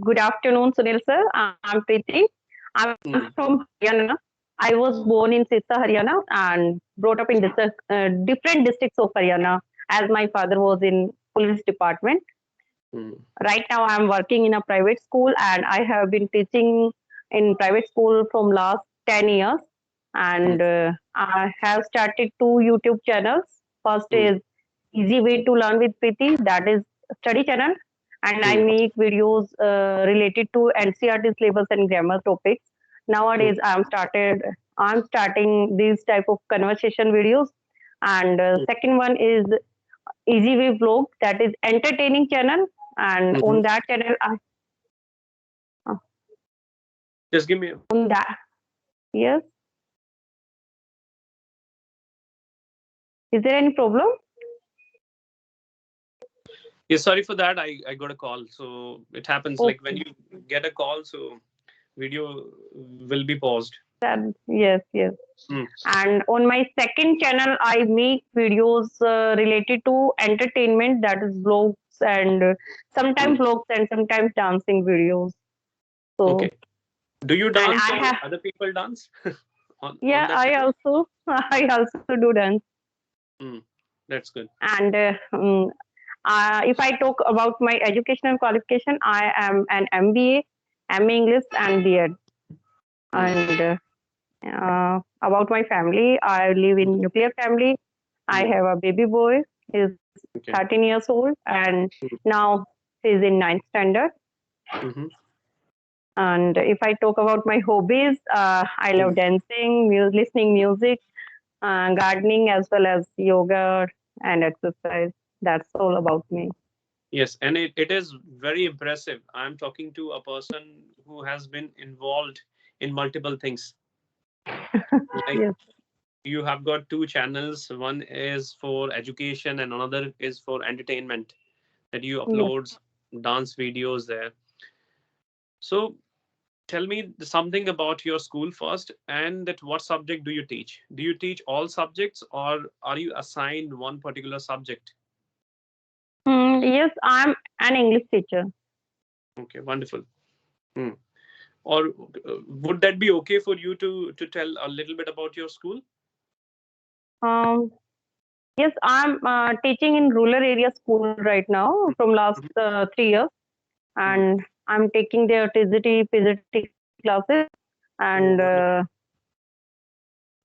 Good afternoon, Sunil Sir. I'm Preeti. I'm Mm, from Haryana. I was born in Sirsa, Haryana, and brought up in different districts of Haryana, as my father was in police department. mm, Right now, I'm working in a private school, and I have been teaching in private school from last 10 years. mm, And I have started two YouTube channels. First mm, is Easy Way to Learn with Preeti, that is study channel, and I mm, make videos related to NCERT syllabus and grammar topics. mm, Nowadays, I'm starting these type of conversation videos, and mm, second one is Easy Way Vlog, that is entertaining channel, and mhm. on that channel, uh, Just give me. on that, yes, is there any problem? Yeah, sorry for that. I got a call, so it happens like when Okay, you get a call, so video will be paused. then yes, yes. Mm, And on my second channel, I make videos related to entertainment, that is vlogs and mm. sometimes vlogs and sometimes dancing videos. So, Okay. Do you and dance I or have, other people dance on yeah, that channel? I also do dance. Mm, that's good. And if I talk about my educational qualification, I am an MBA, MA English, and B.Ed. Mm, And about my family, I live in nuclear family. I mm, have a baby boy. He's okay. 13 years old, and Mm, now he's in ninth standard. mhm, And if I talk about my hobbies, I love mm. dancing, listening music, gardening, as well as yoga and exercise. That's all about me. Yes, and it is very impressive. I'm talking to a person who has been involved in multiple things. Like Yes, you have got two channels. One is for education and another is for entertainment, that you yes. upload dance videos there. So tell me something about your school first, and that what subject do you teach? Do you teach all subjects or are you assigned one particular subject? Yes, I'm an English teacher. Okay, wonderful. Hmm. Or would that be okay for you to tell a little bit about your school? Um, yes, I'm teaching in rural area school right now Hmm, from last mhm, 3 years, hmm. and I'm taking their TGT, PGT classes, and Oh, wonderful.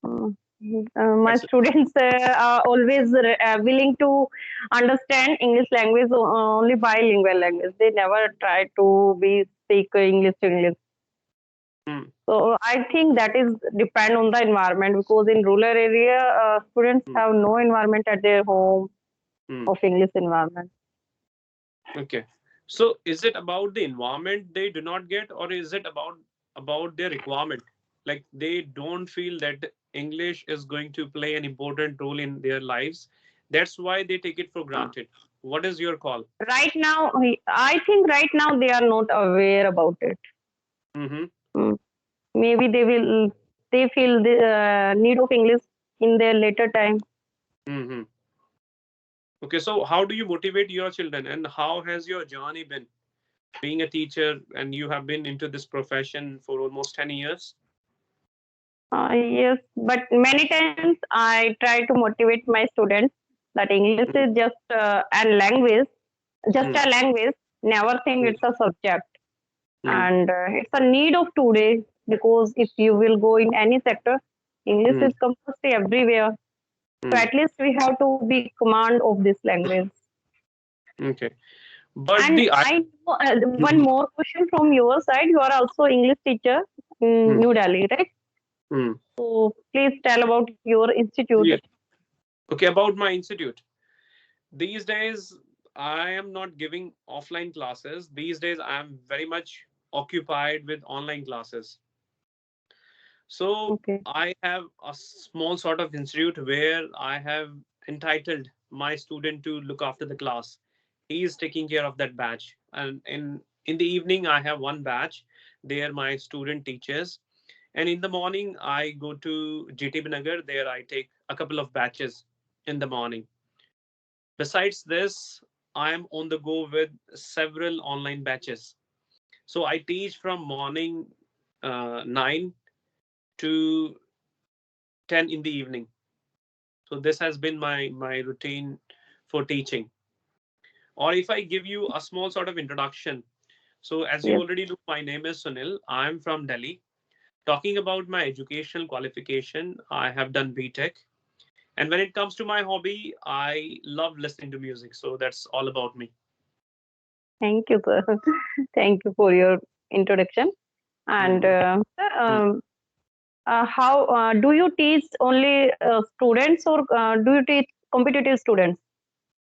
uh, my That's it. students are always willing to understand English language only bilingual language. They never try to be speak English to English. Hmm, So I think that is depend on the environment, because in rural area, students hmm, have no environment at their home hmm. of English environment. Okay. So is it about the environment they do not get, or is it about their requirement? Like they don't feel that English is going to play an important role in their lives. That's why they take it for granted. What is your call? Right now, I think right now they are not aware about it. Mm-hmm. Mm. Maybe they feel the need of English in their later time. Mm-hmm. Okay, so how do you motivate your children, and how has your journey been being a teacher, and you have been into this profession for almost 10 years? Yes, but many times I try to motivate my students that English Mm, is just a language, just mm, a language. Never think mm, it's a subject, mm, and it's a need of today, because if you will go in any sector, English mm, is compulsory everywhere. So mm. at least we have to be command of this language. Okay, but And the I. I know one Mhm, more question from your side. You are also English teacher in mm, New Delhi, right? mm. So please tell about your institute. Yes. Okay, about my institute. These days, I am not giving offline classes. These days, I am very much occupied with online classes. So Okay. I have a small sort of institute where I have entitled my student to look after the class. He is taking care of that batch, and in the evening I have one batch. There my student teaches, and in the morning I go to GTB Nagar. There I take a couple of batches in the morning. Besides this, I am on the go with several online batches. So I teach from morning 9 to 10 in the evening. So this has been my routine for teaching. Or if I give you a small sort of introduction. So as you Yes. already know, my name is Sunil. I'm from Delhi. Talking about my educational qualification, I have done BTech. And when it comes to my hobby, I love listening to music. So that's all about me. Thank you, sir. Thank you for your introduction. And Mm. sir, Mm. how do you teach only students, or do you teach competitive students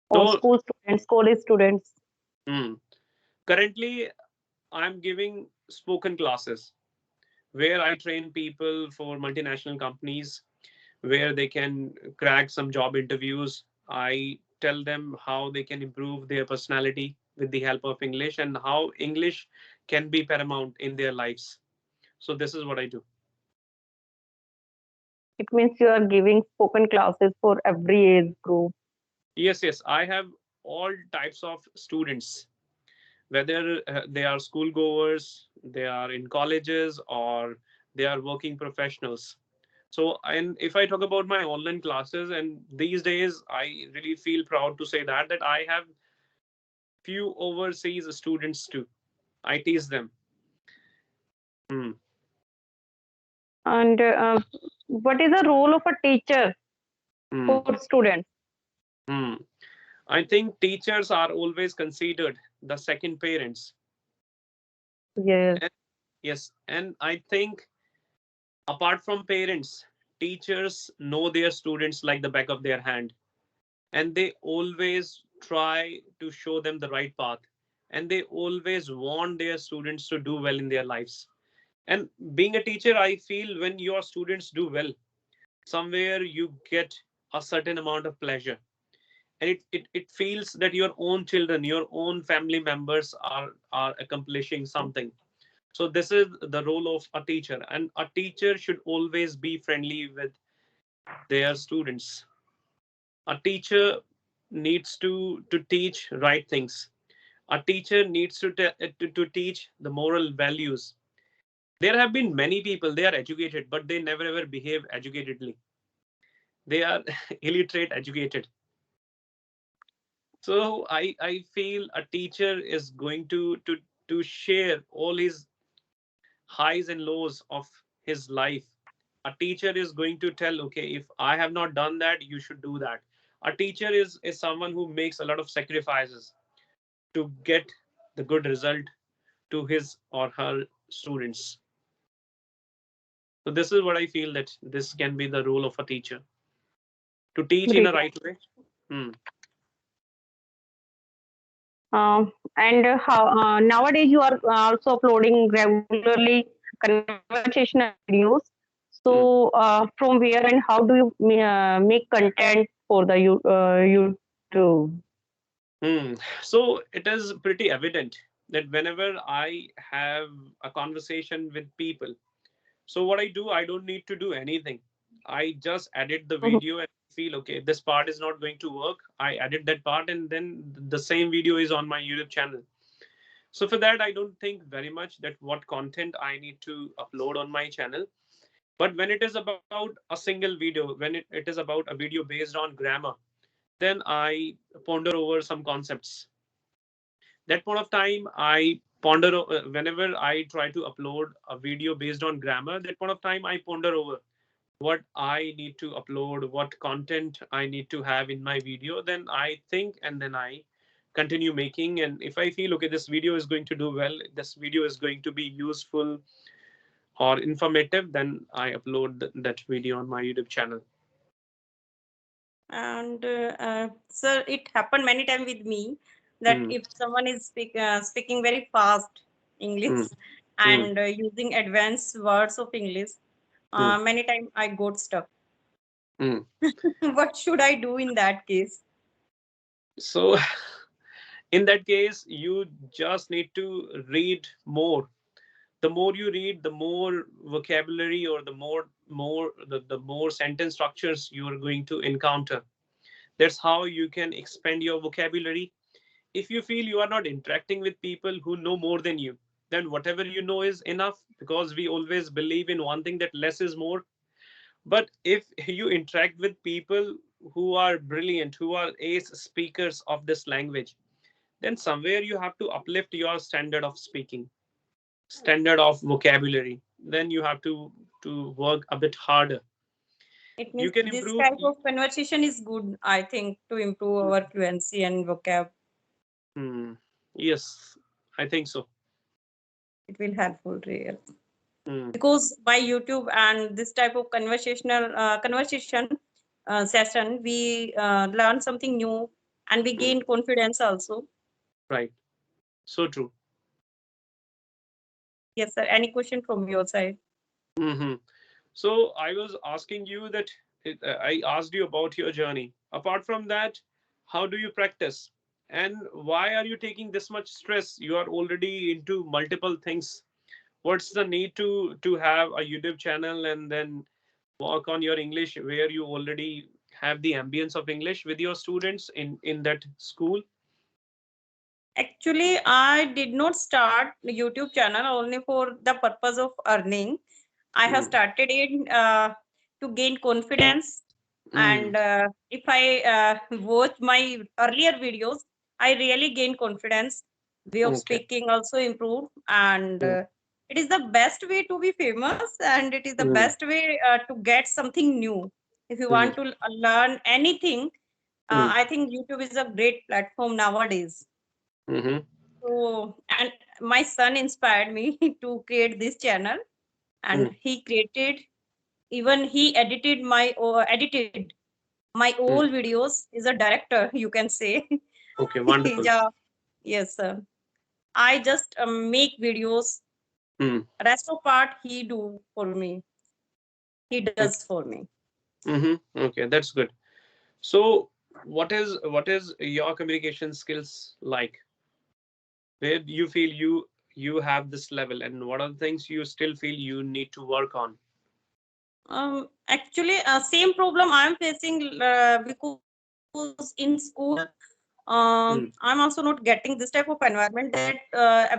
or No, school students, college students? mm. Currently, I'm giving spoken classes where I train people for multinational companies where they can crack some job interviews. I tell them how they can improve their personality with the help of English and how English can be paramount in their lives. So, this is what I do. It means you are giving spoken classes for every age group. Yes, yes, I have all types of students, whether they are schoolgoers, they are in colleges, or they are working professionals. So, and if I talk about my online classes, and these days I really feel proud to say that I have few overseas students too. I teach them. Hmm. And what is the role of a teacher Hmm. for students? Hmm. I think teachers are always considered the second parents. Yes. And, yes, and I think apart from parents, teachers know their students like the back of their hand, and they always try to show them the right path, and they always want their students to do well in their lives. And being a teacher, I feel when your students do well, somewhere you get a certain amount of pleasure. And it feels that your own children, your own family members are accomplishing something. So this is the role of a teacher, and a teacher should always be friendly with their students. A teacher needs to teach right things. A teacher needs to teach the moral values. There have been many people, they are educated, but they never ever behave educatedly. They are illiterate educated. So I feel a teacher is going to share all his highs and lows of his life. A teacher is going to tell, okay, if I have not done that, you should do that. A teacher is someone who makes a lot of sacrifices to get the good result to his or her students. So this is what I feel, that this can be the role of a teacher, to teach in a Brilliant. right way. Hmm. And how nowadays you are also uploading regularly conversational videos. Hmm. So from where and how do you make content for the YouTube? So it is pretty evident that whenever I have a conversation with people, so what I do, I don't need to do anything. I just edit the video and feel, okay, this part is not going to work. I edit that part, and then the same video is on my YouTube channel. So for that, I don't think very much that what content I need to upload on my channel. But when it is about a single video, when it is about a video based on grammar, then I ponder over some concepts. That point of time, I ponder whenever I try to upload a video based on grammar. That point of time, I ponder over what I need to upload, what content I need to have in my video. Then I think, and then I continue making. And if I feel, okay, this video is going to do well, this video is going to be useful or informative, then I upload that video on my YouTube channel. And sir, it happened many times with me that Hmm. if someone is speaking very fast English Hmm. Hmm. and using advanced words of English, Hmm. many times I got stuck. Hmm. What should I do in that case? So in that case, you just need to read more. The more you read, the more vocabulary, or the more sentence structures you are going to encounter. That's how you can expand your vocabulary. If you feel you are not interacting with people who know more than you, then whatever you know is enough, because we always believe in one thing, that less is more. But if you interact with people who are brilliant, who are ace speakers of this language, then somewhere you have to uplift your standard of speaking, standard of vocabulary. Then you have to work a bit harder. It You means can this improve. type of conversation is good, I think, to improve our fluency and vocab. Hmm. Yes, I think so. It will helpful real. Hmm. Because by YouTube and this type of conversation session, we learn something new and we Hmm. gain confidence also. Right. So true. Yes, sir. Any question from your side? Hmm. So I was asking you that I asked you about your journey. Apart from that, how do you practice? And why are you taking this much stress? You are already into multiple things. What's the need to have a YouTube channel and then work on your English, where you already have the ambience of English with your students in that school? Actually, I did not start the YouTube channel only for the purpose of earning. I have Mm, started it to gain confidence. mm, And if I watch my earlier videos, I really gain confidence. Way of okay. speaking also improve, and Mm, it is the best way to be famous, and it is the mm, best way to get something new. If you mm, want to learn anything, mm, I think YouTube is a great platform nowadays. mhm, So, and my son inspired me to create this channel, and mm, he created, even he edited my mm. old videos. Is a director, you can say. Okay, wonderful. Yeah, yes, sir. I just make videos. Mm, Rest of part he do for me. He does okay. for me. Okay, that's good. So, what is your communication skills like? Where do you feel you have this level, and what are the things you still feel you need to work on? Actually, same problem I am facing because in school, I'm also Mm, not getting this type of environment that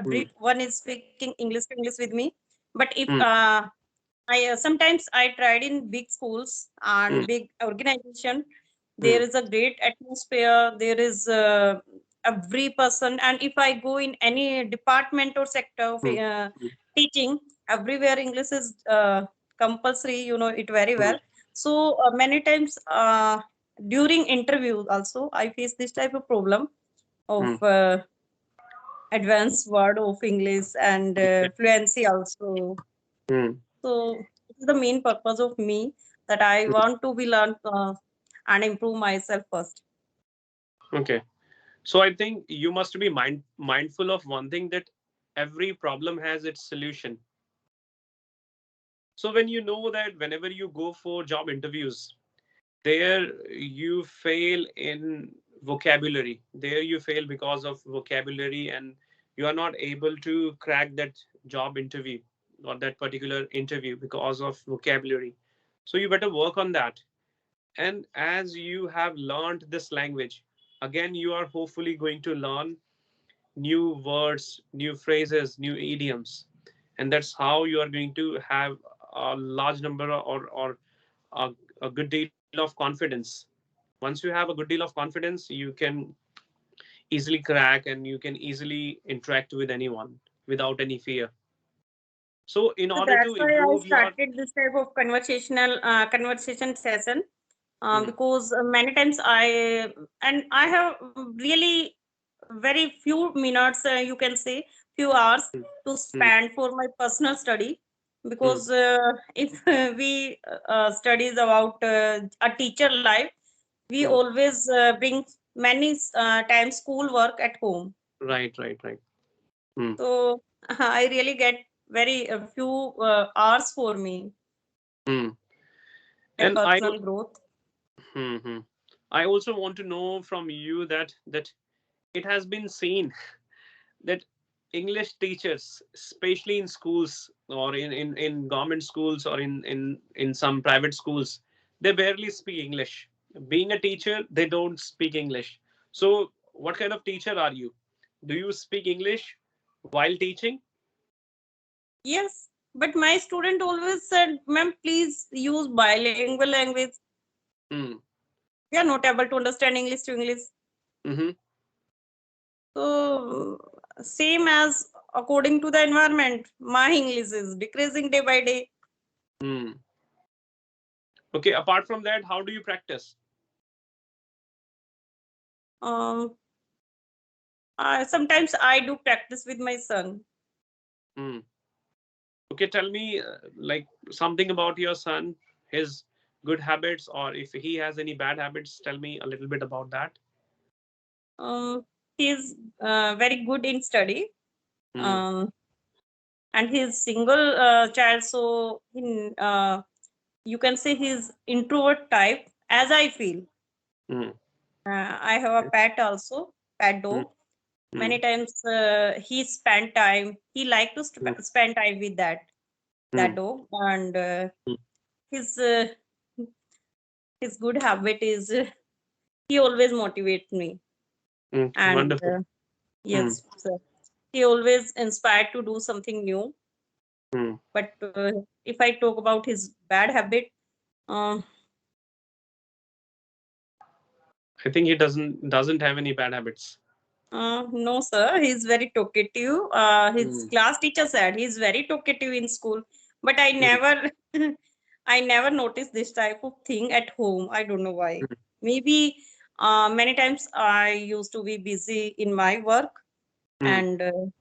mm, everyone is speaking English to English with me. But if mm, I sometimes I tried in big schools mm, and big organization. There mm, is a great atmosphere. There is every person, and if I go in any department or sector of mm, mm, teaching, everywhere English is compulsory. You know it very mm, well. So many times during interviews also, I face this type of problem of mm. advanced word of English and Okay. fluency also. Mm, So this is the main purpose of me, that I mm. want to be learn and improve myself first. Okay. So I think you must be mindful of one thing, that every problem has its solution. So when you know that whenever you go for job interviews, there you fail in vocabulary. There you fail because of vocabulary, and you are not able to crack that job interview or that particular interview because of vocabulary. So you better work on that. And as you have learned this language, again, you are hopefully going to learn new words, new phrases, new idioms. And that's how you are going to have a large number, or a good deal of confidence. Once you have a good deal of confidence, you can easily crack, and you can easily interact with anyone without any fear. So, in So order that's to why I improve your. started this type of conversation session, Hmm, because many times I have really very few minutes, you can say few hours hmm, to hmm, spend for my personal study. hmm. Because if we studies about a teacher life, we Hmm. always bring many times school work at home. Right, right, right. Hmm, So I really get very few hours for me, hmm. my And personal growth. hmm, hmm. I also want to know from you that it has been seen that English teachers, especially in schools, or in government schools, or in some private schools, they barely speak English. Being a teacher, they don't speak English. So, what kind of teacher are you? Do you speak English while teaching? Yes, but my student always said, "Ma'am, please use bilingual language. Hmm. We are not able to understand English to English." Mm-hmm. So same as according to the environment, my English is decreasing day by day. Hmm. Okay. Apart from that, how do you practice? Um, Sometimes I do practice with my son. Hmm. Okay. Tell me, like something about your son, his good habits, or if he has any bad habits. Tell me a little bit about that. He's very good in study. Hmm. Um, and he's single child, so you can say he's introvert type, as I feel. Hmm. I have a pet also, pet Hmm. dog. Hmm. Many times he spend time. He like to Hmm. spend time with that Hmm. dog, and Hmm. his uh, his good habit is he always motivates me, Hmm. and Wonderful. Hmm. yes, sir. He always inspired to do something new. Hmm. But if I talk about his bad habit, um, I think he doesn't have any bad habits. no, sir, he's very talkative. His Hmm. class teacher said he's very talkative in school, but I Hmm. never, I never noticed this type of thing at home. I don't know why. Maybe many times I used to be busy in my work, Hmm. and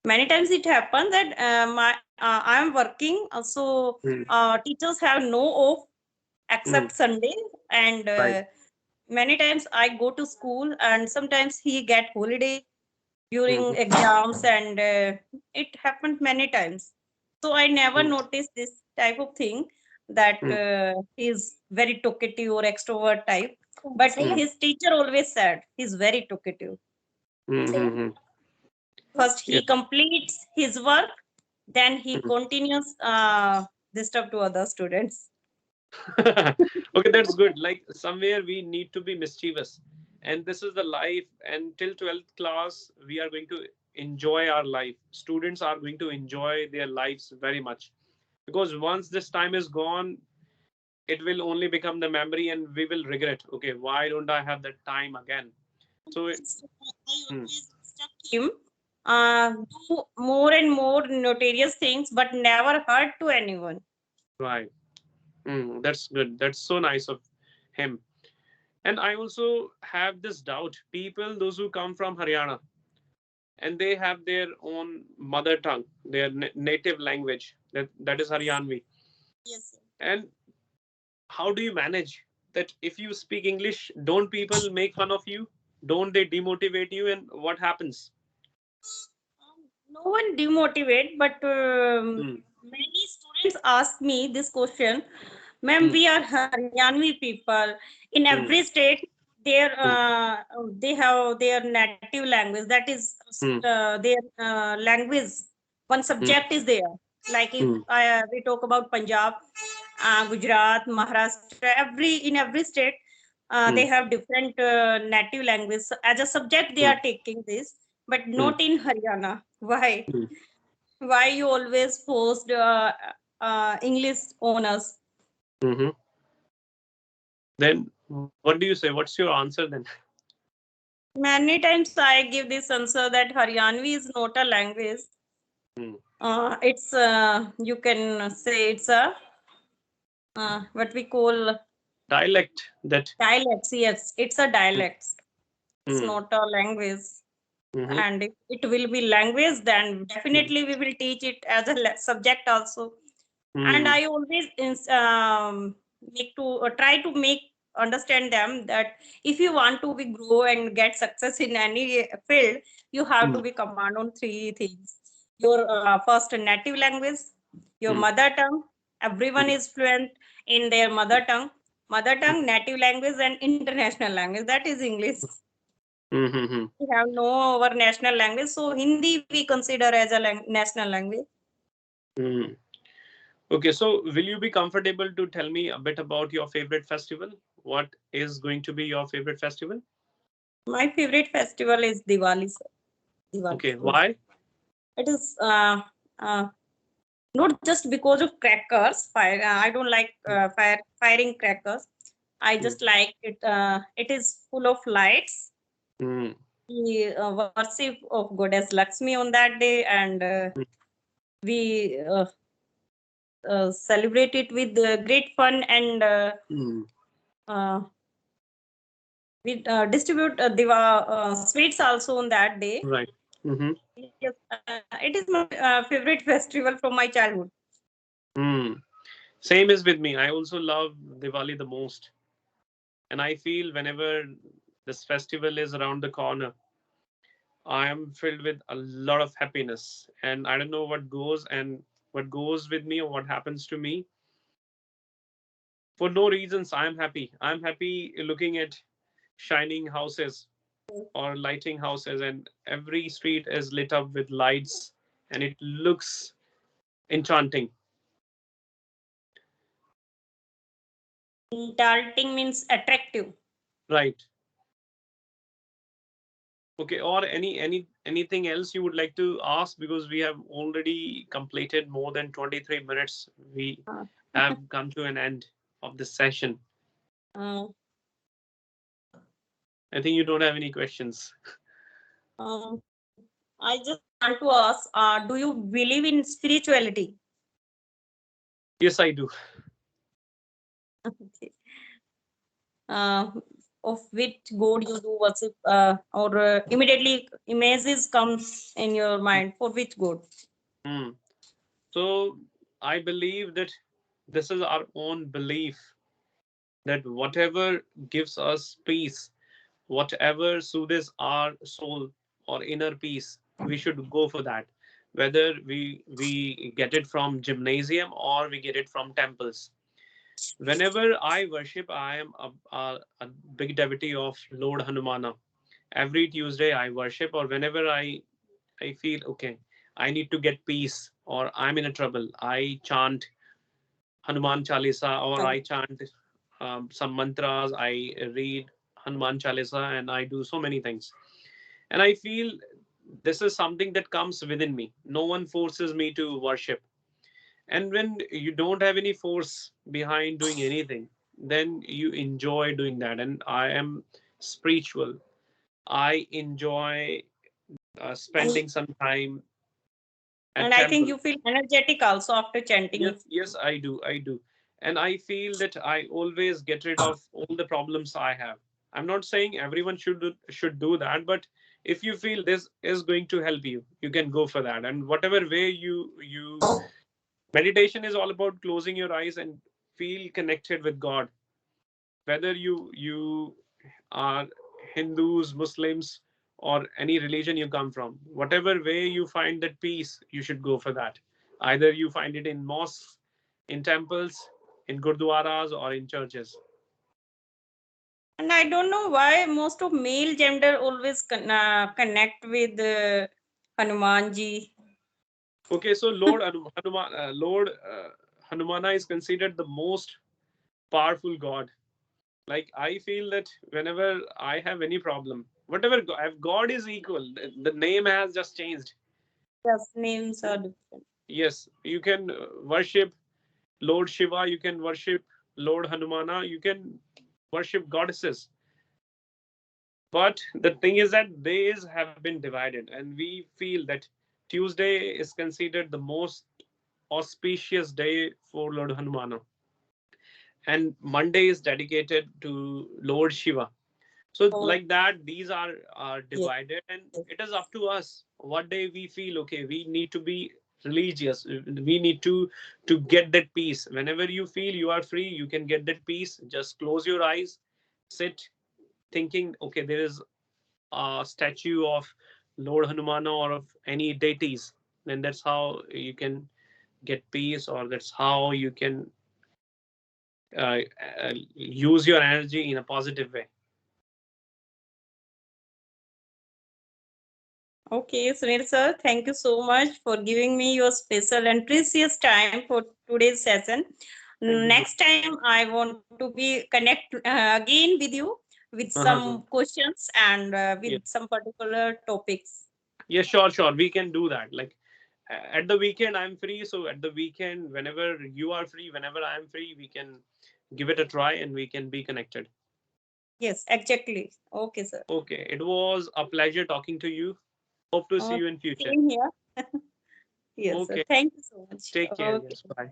many times it happens that I'm working, so Hmm. teachers have no off Hmm. except Sunday, and Right. many times I go to school, and sometimes he get holiday Hmm. during exams, and it happened many times. So I never Hmm. noticed this type of thing, that Hmm. he's very talkative or extrovert type. But Hmm. his teacher always said he's very talkative. Hmm. Hmm. Hmm. First Yeah. he completes his work, then he Hmm. continues disturb to other students. Okay, that's good. Like somewhere we need to be mischievous, and this is the life. And till 12th class, we are going to enjoy our life. Students are going to enjoy their lives very much, because once this time is gone, it will only become the memory, and we will regret. Okay, why don't I have that time again? So, So I hmm, always instruct him do more and more notorious things, but never hurt to anyone. right. That's good. That's so nice of him. And I also have this doubt. People, those who come from Haryana, and they have their own mother tongue, their native language, that is Haryanvi. Yes, sir. And how do you manage that? If you speak English, don't people make fun of you? Don't they demotivate you? And what happens? No one demotivate, but Hmm. many students ask me this question, ma'am, Hmm. we are Haryanvi people. In every Hmm. state, their Hmm. they have their native language. That is Hmm. their language. One Hmm. subject is there. Like if Hmm. we talk about Punjab, Gujarat, Maharashtra, in every state, they Hmm. have different native language. So as a subject, they Hmm. are taking this, but Hmm. not in Haryana. Why? Hmm. Why you always forced English on us? Hmm. Then what do you say? What's your answer then? Many times I give this answer that Haryanvi is not a language. Hmm. It's you can say it's a what we call Dialect that. dialects. Yes, it's a Hmm. dialect. It's Hmm. not a language. Hmm. And if it will be language, then Hmm. definitely we will teach it as a subject also. And Hmm. I always make to try to make understand them that if you want to be grow and get success in any field, you have Hmm. to be command on three things: your first native language, your Hmm. mother tongue. Everyone Hmm. is fluent in their mother tongue, native language, and international language, that is English. Hmm. Hmm. Hmm. We have no our national language, so Hindi we consider as a national language. Hmm. Okay, so will you be comfortable to tell me a bit about your favorite festival? What is going to be your favorite festival? My favorite festival is Diwali, sir. Diwali. Okay, why? It is Uh, Not just because of crackers. Fire. I don't like firing crackers. I Mm. just like it. It is full of lights. Mm. We worship of goddess Lakshmi on that day, and we celebrate it with great fun, and Mm. uh, we distribute sweets also on that day. Right. Mm-hmm. Yes, it is my favorite festival from my childhood. Mm. Same is with me. I also love Diwali the most. And I feel whenever this festival is around the corner, I am filled with a lot of happiness. And I don't know what goes with me or what happens to me. For no reasons, I'm happy. I'm happy looking at shining houses or lighting houses, and every street is lit up with lights, and it looks enchanting. Enchanting means attractive. Right. Okay, or anything else you would like to ask, because we have already completed more than 23 minutes. We Uh, have come to an end of this session. uh, I think you don't have any questions. I just want to ask, do you believe in spirituality? Yes, I do. Okay. Uh, of which god you do worship, or immediately images comes in your mind for which god? Hmm. So I believe that this is our own belief, that whatever gives us peace, whatever soothes our soul or inner peace, we should go for that. Whether we get it from gymnasium or we get it from temples. Whenever I worship, I am a big devotee of Lord Hanumana. Every Tuesday I worship, or whenever I feel okay, I need to get peace or I'm in a trouble, I chant Hanuman Chalisa, or I chant some mantras, I read Hanuman Chalisa, and I do so many things. And I feel this is something that comes within me. No one forces me to worship. And when you don't have any force behind doing anything, then you enjoy doing that. And I am spiritual. I enjoy and spending some time at and I think temple. you feel energetic also after chanting Yes, it. yes, I do. And I feel that I always get rid of all the problems I have. I'm not saying everyone should do that, but if you feel this is going to help you, you can go for that. And whatever way you meditation is all about closing your eyes and feel connected with God. Whether you are Hindus, Muslims, or any religion you come from, whatever way you find that peace, you should go for that. Either you find it in mosques, in temples, in gurdwaras, or in churches. And I don't know why most of male gender always connect with Hanumanji. Okay, so Lord Hanumana is considered the most powerful god. Like I feel that whenever I have any problem, whatever if God is equal, the name has just changed. Yes, names are different. Yes, you can worship Lord Shiva, you can worship Lord Hanumana, you can worship goddesses. But the thing is that days have been divided, and we feel that Tuesday is considered the most auspicious day for Lord Hanumana, and Monday is dedicated to Lord Shiva. So Oh, like that, these are yes. divided, and it is up to us what day we feel okay. We need to be religious. We need to get that peace. Whenever you feel you are free, you can get that peace. Just close your eyes, sit, thinking, okay, there is a statue of Lord Hanumana or of any deities. Then that's how you can get peace, or that's how you can use your energy in a positive way. Okay, Sunil sir, thank you so much for giving me your special and precious time for today's session. Thank you so Next time, I want to be connect again with you with some much. questions and Yeah. with some particular topics. Yeah, sure, sure. We can do that. Like at the weekend I'm free, so at the weekend, whenever you are free, whenever I am free, we can give it a try and we can be connected. Yes, exactly. Okay, sir. Okay, it was a pleasure talking to you. Hope to see Okay, you in future. same here. Yes, sir. Okay, Thank you so much. take care. Okay. Yes, bye.